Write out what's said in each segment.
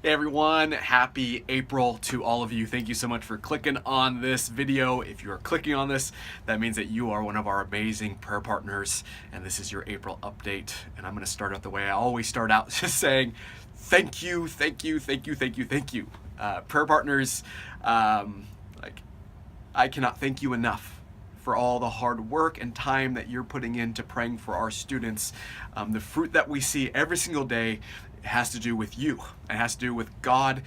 Hey everyone, happy April to all of you. Thank you so much for clicking on this video. If you are clicking on this, that means that you are one of our amazing prayer partners, and this is your April update. And I'm going to start out the way I always start out, just saying thank you, thank you, thank you, thank you, thank you. Prayer partners, like I cannot thank you enough for all the hard work and time that you're putting into praying for our students. The fruit that we see every single day has to do with you. It has to do with God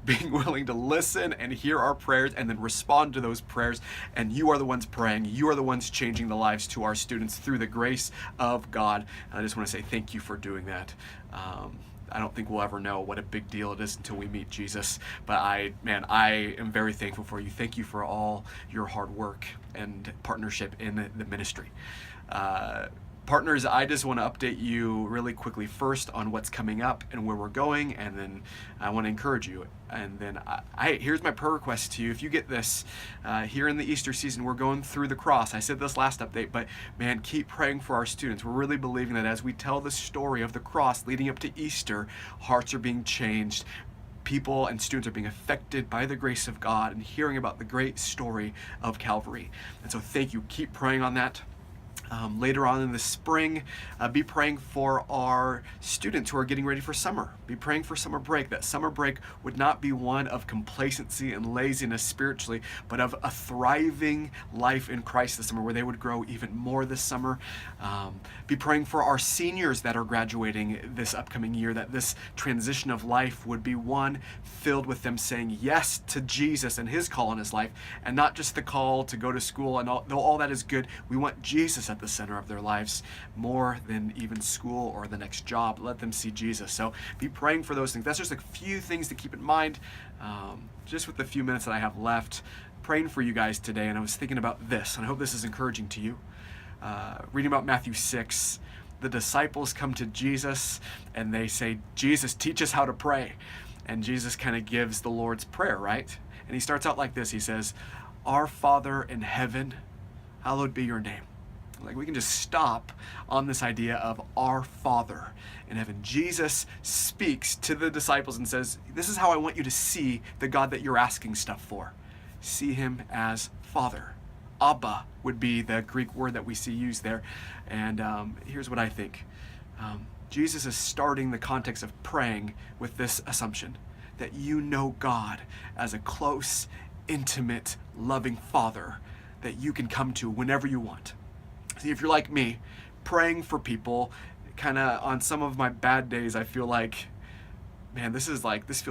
being willing to listen and hear our prayers and then respond to those prayers. And you are the ones praying. You are the ones changing the lives to our students through the grace of God. And I just want to say thank you for doing that. I don't think we'll ever know what a big deal it is until we meet Jesus. But I am very thankful for you. Thank you for all your hard work and partnership in the ministry. Partners, I just want to update you really quickly first on what's coming up and where we're going, and then I want to encourage you. And then here's my prayer request to you. If you get this, here in the Easter season, we're going through the cross. I said this last update, but man, keep praying for our students. We're really believing that as we tell the story of the cross leading up to Easter, hearts are being changed. People and students are being affected by the grace of God and hearing about the great story of Calvary. And so thank you. Keep praying on that. Later on in the spring, be praying for our students who are getting ready for summer. Be praying for summer break. That summer break would not be one of complacency and laziness spiritually, but of a thriving life in Christ this summer, where they would grow even more this summer. Be praying for our seniors that are graduating this upcoming year, that this transition of life would be one filled with them saying yes to Jesus and his call in his life, and not just the call to go to school. And though all that is good, we want Jesus at the center of their lives more than even school or the next job. Let them see Jesus. So be praying for those things. That's just a few things to keep in mind. Just with the few minutes that I have left, praying for you guys today, and I was thinking about this, and I hope this is encouraging to you. Reading about Matthew 6, the disciples come to Jesus and they say, Jesus, teach us how to pray. And Jesus kind of gives the Lord's Prayer, right? And he starts out like this. He says, Our Father in heaven, hallowed be your name. Like, we can just stop on this idea of our Father in heaven. Jesus speaks to the disciples and says, this is how I want you to see the God that you're asking stuff for. See him as Father. Abba would be the Greek word that we see used there. And here's what I think. Jesus is starting the context of praying with this assumption, that you know God as a close, intimate, loving Father that you can come to whenever you want. See, if you're like me, praying for people, kind of on some of my bad days, I feel like, man, this feels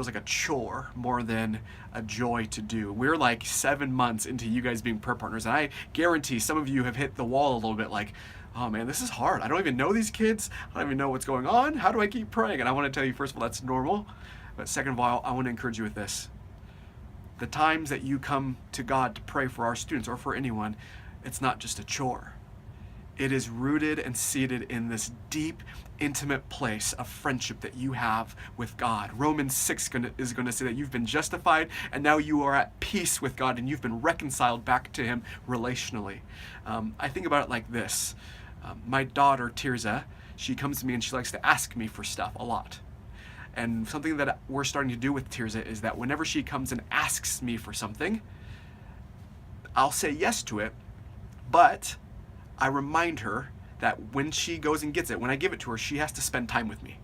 like a chore more than a joy to do. We're like 7 months into you guys being prayer partners, and I guarantee some of you have hit the wall a little bit like, oh man, this is hard. I don't even know these kids. I don't even know what's going on. How do I keep praying? And I want to tell you, first of all, that's normal. But second of all, I want to encourage you with this. The times that you come to God to pray for our students or for anyone, it's not just a chore. It is rooted and seated in this deep, intimate place of friendship that you have with God. Romans 6 is going to say that you've been justified and now you are at peace with God and you've been reconciled back to him relationally. I think about it like this. My daughter, Tirza, she comes to me and she likes to ask me for stuff a lot. And something that we're starting to do with Tirza is that whenever she comes and asks me for something, I'll say yes to it, but I remind her that when she goes and gets it, when I give it to her, she has to spend time with me.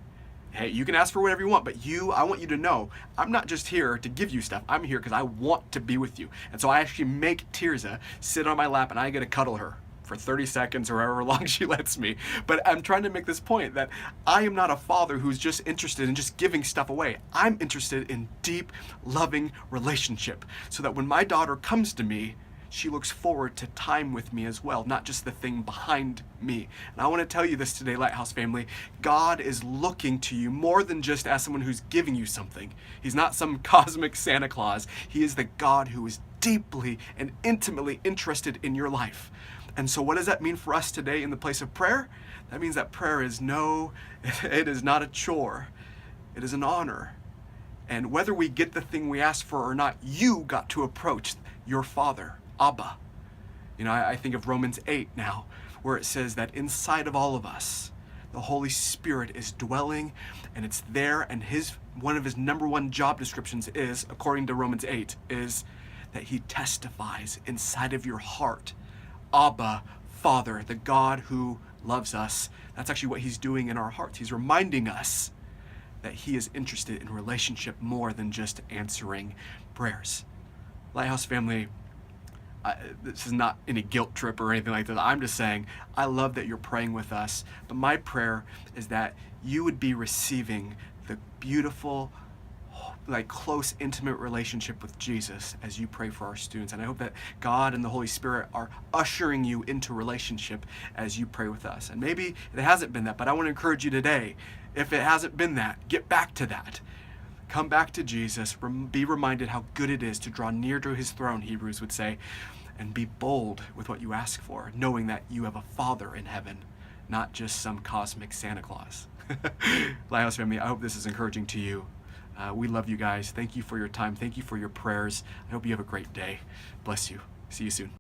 Hey, you can ask for whatever you want, but I want you to know, I'm not just here to give you stuff. I'm here because I want to be with you. And so I actually make Tirza sit on my lap and I get to cuddle her for 30 seconds or however long she lets me. But I'm trying to make this point that I am not a father who's just interested in just giving stuff away. I'm interested in deep, loving relationship so that when my daughter comes to me, she looks forward to time with me as well, not just the thing behind me. And I want to tell you this today, Lighthouse family. God is looking to you more than just as someone who's giving you something. He's not some cosmic Santa Claus. He is the God who is deeply and intimately interested in your life. And so what does that mean for us today in the place of prayer? That means that prayer is it is not a chore. It is an honor. And whether we get the thing we ask for or not, you got to approach your Father, Abba. You know, I think of Romans 8 now, where it says that inside of all of us, the Holy Spirit is dwelling, and it's there, and one of his number one job descriptions is, according to Romans 8, is that he testifies inside of your heart. Abba, Father, the God who loves us. That's actually what he's doing in our hearts. He's reminding us that he is interested in relationship more than just answering prayers. Lighthouse family, this is not any guilt trip or anything like that. I'm just saying, I love that you're praying with us, but my prayer is that you would be receiving the beautiful, like close, intimate relationship with Jesus as you pray for our students. And I hope that God and the Holy Spirit are ushering you into relationship as you pray with us. And maybe it hasn't been that, but I want to encourage you today, if it hasn't been that, get back to that. Come back to Jesus, be reminded how good it is to draw near to his throne, Hebrews would say, and be bold with what you ask for, knowing that you have a Father in heaven, not just some cosmic Santa Claus. Lighthouse family, I hope this is encouraging to you. We love you guys. Thank you for your time. Thank you for your prayers. I hope you have a great day. Bless you. See you soon.